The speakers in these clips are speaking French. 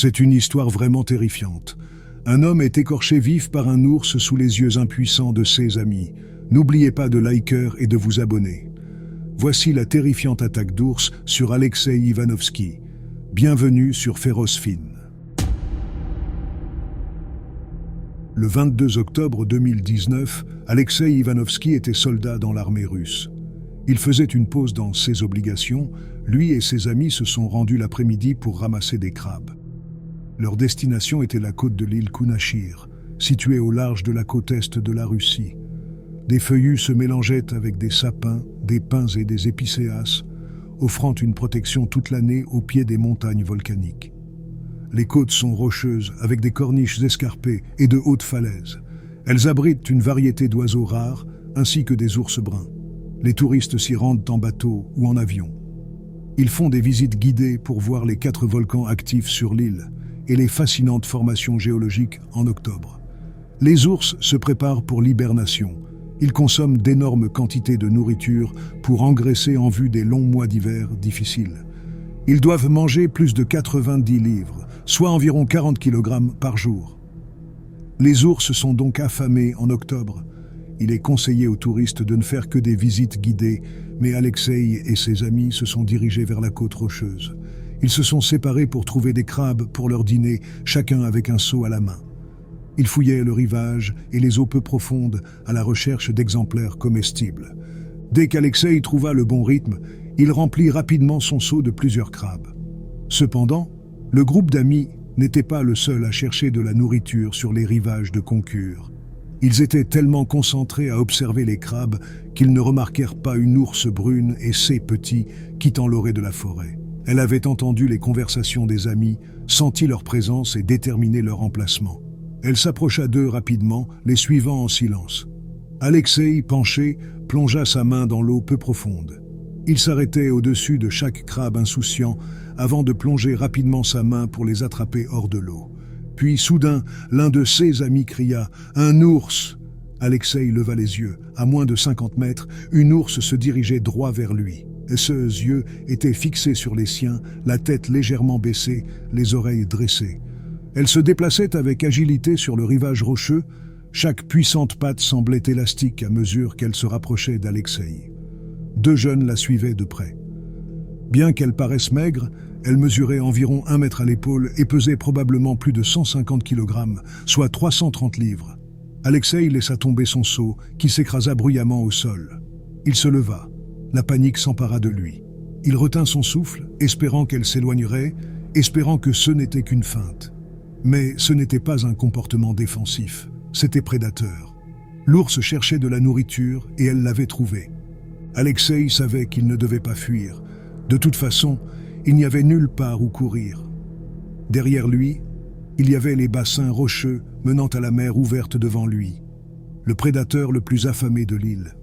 C'est une histoire vraiment terrifiante. Un homme est écorché vif par un ours sous les yeux impuissants de ses amis. N'oubliez pas de liker et de vous abonner. Voici la terrifiante attaque d'ours sur Alexei Ivanovski. Bienvenue sur Féroce Film. Le 22 octobre 2019, Alexei Ivanovski était soldat dans l'armée russe. Il faisait une pause dans ses obligations. Lui et ses amis se sont rendus l'après-midi pour ramasser des crabes. Leur destination était la côte de l'île Kounachir, située au large de la côte est de la Russie. Des feuillus se mélangeaient avec des sapins, des pins et des épicéas, offrant une protection toute l'année au pied des montagnes volcaniques. Les côtes sont rocheuses, avec des corniches escarpées et de hautes falaises. Elles abritent une variété d'oiseaux rares, ainsi que des ours bruns. Les touristes s'y rendent en bateau ou en avion. Ils font des visites guidées pour voir les 4 volcans actifs sur l'île et les fascinantes formations géologiques en octobre. Les ours se préparent pour l'hibernation. Ils consomment d'énormes quantités de nourriture pour engraisser en vue des longs mois d'hiver difficiles. Ils doivent manger plus de 90 livres, soit environ 40 kg par jour. Les ours sont donc affamés en octobre. Il est conseillé aux touristes de ne faire que des visites guidées, mais Alexei et ses amis se sont dirigés vers la côte rocheuse. Ils se sont séparés pour trouver des crabes pour leur dîner, chacun avec un seau à la main. Ils fouillaient le rivage et les eaux peu profondes à la recherche d'exemplaires comestibles. Dès qu'Alexei trouva le bon rythme, il remplit rapidement son seau de plusieurs crabes. Cependant, le groupe d'amis n'était pas le seul à chercher de la nourriture sur les rivages de Concure. Ils étaient tellement concentrés à observer les crabes qu'ils ne remarquèrent pas une ours brune et ses petits quittant l'orée de la forêt. Elle avait entendu les conversations des amis, senti leur présence et déterminé leur emplacement. Elle s'approcha d'eux rapidement, les suivant en silence. Alexei, penché, plongea sa main dans l'eau peu profonde. Il s'arrêtait au-dessus de chaque crabe insouciant avant de plonger rapidement sa main pour les attraper hors de l'eau. Puis, soudain, l'un de ses amis cria « Un ours !» Alexei leva les yeux. À moins de 50 mètres, une ours se dirigeait droit vers lui. Ses yeux étaient fixés sur les siens, la tête légèrement baissée, les oreilles dressées. Elle se déplaçait avec agilité sur le rivage rocheux. Chaque puissante patte semblait élastique à mesure qu'elle se rapprochait d'Alexei. 2 jeunes la suivaient de près. Bien qu'elle paraisse maigre, elle mesurait environ 1 mètre à l'épaule et pesait probablement plus de 150 kg, soit 330 livres. Alexei laissa tomber son seau, qui s'écrasa bruyamment au sol. Il se leva. La panique s'empara de lui. Il retint son souffle, espérant qu'elle s'éloignerait, espérant que ce n'était qu'une feinte. Mais ce n'était pas un comportement défensif, c'était prédateur. L'ours cherchait de la nourriture et elle l'avait trouvée. Alexei savait qu'il ne devait pas fuir. De toute façon, il n'y avait nulle part où courir. Derrière lui, il y avait les bassins rocheux menant à la mer ouverte devant lui, le prédateur le plus affamé de l'île.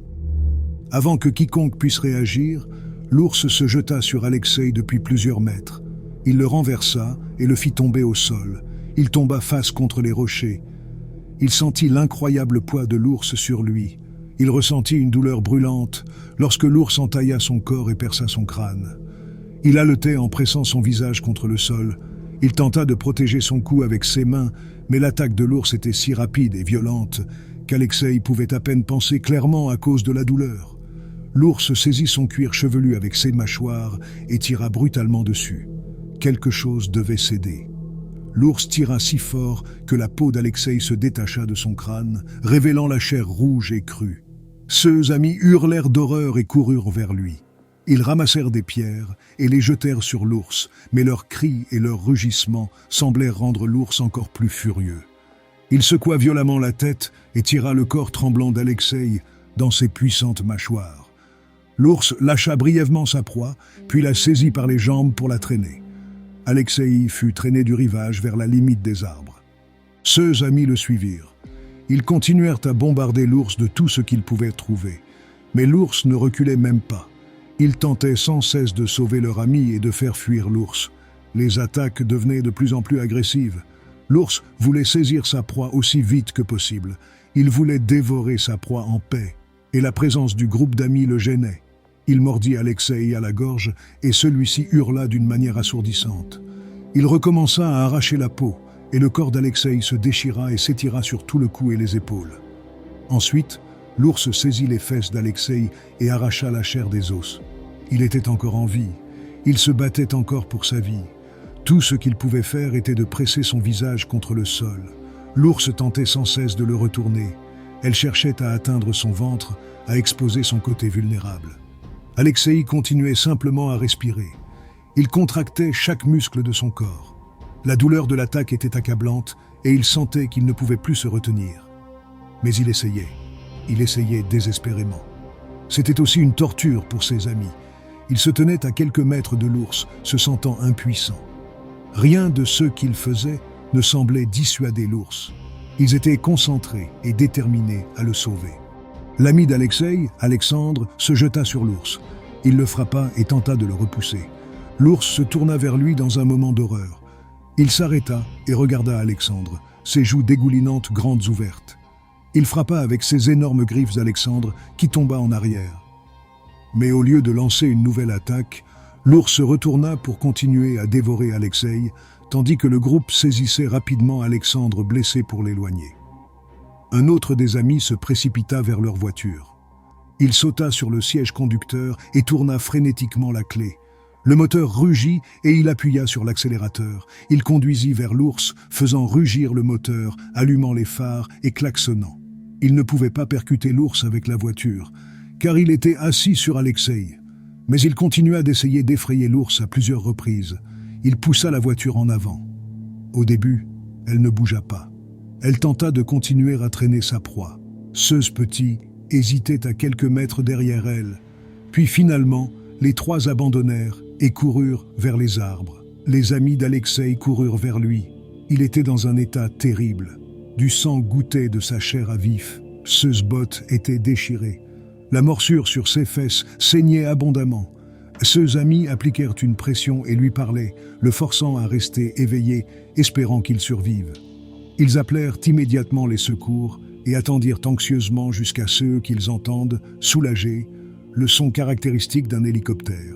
Avant que quiconque puisse réagir, l'ours se jeta sur Alexei depuis plusieurs mètres. Il le renversa et le fit tomber au sol. Il tomba face contre les rochers. Il sentit l'incroyable poids de l'ours sur lui. Il ressentit une douleur brûlante lorsque l'ours entailla son corps et perça son crâne. Il haletait en pressant son visage contre le sol. Il tenta de protéger son cou avec ses mains, mais l'attaque de l'ours était si rapide et violente qu'Alexei pouvait à peine penser clairement à cause de la douleur. L'ours saisit son cuir chevelu avec ses mâchoires et tira brutalement dessus. Quelque chose devait céder. L'ours tira si fort que la peau d'Alexei se détacha de son crâne, révélant la chair rouge et crue. Ses amis hurlèrent d'horreur et coururent vers lui. Ils ramassèrent des pierres et les jetèrent sur l'ours, mais leurs cris et leurs rugissements semblèrent rendre l'ours encore plus furieux. Il secoua violemment la tête et tira le corps tremblant d'Alexei dans ses puissantes mâchoires. L'ours lâcha brièvement sa proie, puis la saisit par les jambes pour la traîner. Alexei fut traîné du rivage vers la limite des arbres. Ses amis le suivirent. Ils continuèrent à bombarder l'ours de tout ce qu'ils pouvaient trouver. Mais l'ours ne reculait même pas. Ils tentaient sans cesse de sauver leur ami et de faire fuir l'ours. Les attaques devenaient de plus en plus agressives. L'ours voulait saisir sa proie aussi vite que possible. Il voulait dévorer sa proie en paix. Et la présence du groupe d'amis le gênait. Il mordit Alexei à la gorge et celui-ci hurla d'une manière assourdissante. Il recommença à arracher la peau, et le corps d'Alexeï se déchira et s'étira sur tout le cou et les épaules. Ensuite, l'ours saisit les fesses d'Alexeï et arracha la chair des os. Il était encore en vie. Il se battait encore pour sa vie. Tout ce qu'il pouvait faire était de presser son visage contre le sol. L'ours tentait sans cesse de le retourner. Elle cherchait à atteindre son ventre, à exposer son côté vulnérable. Alexeï continuait simplement à respirer. Il contractait chaque muscle de son corps. La douleur de l'attaque était accablante et il sentait qu'il ne pouvait plus se retenir. Mais il essayait désespérément. C'était aussi une torture pour ses amis. Il se tenait à quelques mètres de l'ours, se sentant impuissant. Rien de ce qu'il faisait ne semblait dissuader l'ours. Ils étaient concentrés et déterminés à le sauver. L'ami d'Alexeï, Alexandre, se jeta sur l'ours. Il le frappa et tenta de le repousser. L'ours se tourna vers lui dans un moment d'horreur. Il s'arrêta et regarda Alexandre, ses joues dégoulinantes grandes ouvertes. Il frappa avec ses énormes griffes Alexandre, qui tomba en arrière. Mais au lieu de lancer une nouvelle attaque, l'ours se retourna pour continuer à dévorer Alexeï, tandis que le groupe saisissait rapidement Alexandre blessé pour l'éloigner. Un autre des amis se précipita vers leur voiture. Il sauta sur le siège conducteur et tourna frénétiquement la clé. Le moteur rugit et il appuya sur l'accélérateur. Il conduisit vers l'ours, faisant rugir le moteur, allumant les phares et klaxonnant. Il ne pouvait pas percuter l'ours avec la voiture, car il était assis sur Alexeï. Mais il continua d'essayer d'effrayer l'ours à plusieurs reprises. Il poussa la voiture en avant. Au début, elle ne bougea pas. Elle tenta de continuer à traîner sa proie. Seuse Petit hésitait à quelques mètres derrière elle. Puis finalement, les trois abandonnèrent et coururent vers les arbres. Les amis d'Alexeï coururent vers lui. Il était dans un état terrible. Du sang gouttait de sa chair à vif. Ses bottes étaient déchirées. La morsure sur ses fesses saignait abondamment. Ses amis appliquèrent une pression et lui parlaient, le forçant à rester éveillé, espérant qu'il survive. Ils appelèrent immédiatement les secours et attendirent anxieusement jusqu'à ce qu'ils entendent, soulagés, le son caractéristique d'un hélicoptère.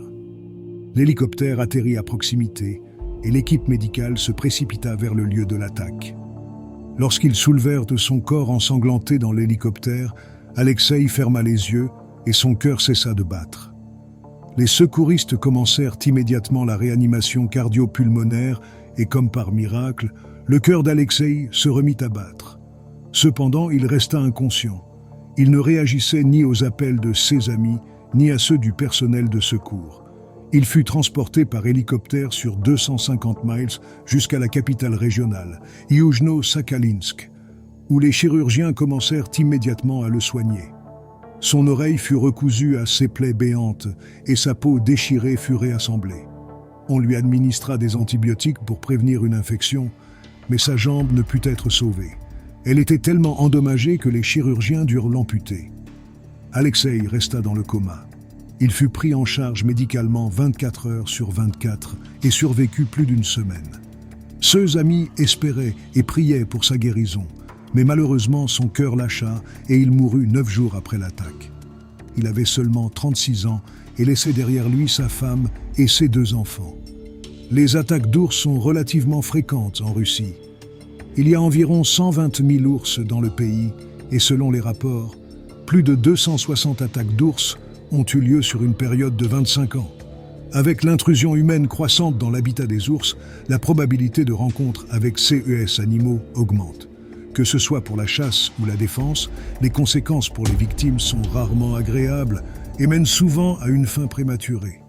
L'hélicoptère atterrit à proximité et l'équipe médicale se précipita vers le lieu de l'attaque. Lorsqu'ils soulevèrent son corps ensanglanté dans l'hélicoptère, Alexeï ferma les yeux et son cœur cessa de battre. Les secouristes commencèrent immédiatement la réanimation cardio-pulmonaire et comme par miracle, le cœur d'Alexeï se remit à battre. Cependant, il resta inconscient. Il ne réagissait ni aux appels de ses amis, ni à ceux du personnel de secours. Il fut transporté par hélicoptère sur 250 miles jusqu'à la capitale régionale, Yujno-Sakhalinsk, où les chirurgiens commencèrent immédiatement à le soigner. Son oreille fut recousue à ses plaies béantes et sa peau déchirée fut réassemblée. On lui administra des antibiotiques pour prévenir une infection, mais sa jambe ne put être sauvée. Elle était tellement endommagée que les chirurgiens durent l'amputer. Alexeï resta dans le coma. Il fut pris en charge médicalement 24 heures sur 24 et survécut plus d'une semaine. Ses amis espéraient et priaient pour sa guérison, mais malheureusement son cœur lâcha et il mourut 9 jours après l'attaque. Il avait seulement 36 ans et laissait derrière lui sa femme et ses 2 enfants. Les attaques d'ours sont relativement fréquentes en Russie. Il y a environ 120 000 ours dans le pays et selon les rapports, plus de 260 attaques d'ours ont eu lieu sur une période de 25 ans. Avec l'intrusion humaine croissante dans l'habitat des ours, la probabilité de rencontre avec ces animaux augmente. Que ce soit pour la chasse ou la défense, les conséquences pour les victimes sont rarement agréables et mènent souvent à une fin prématurée.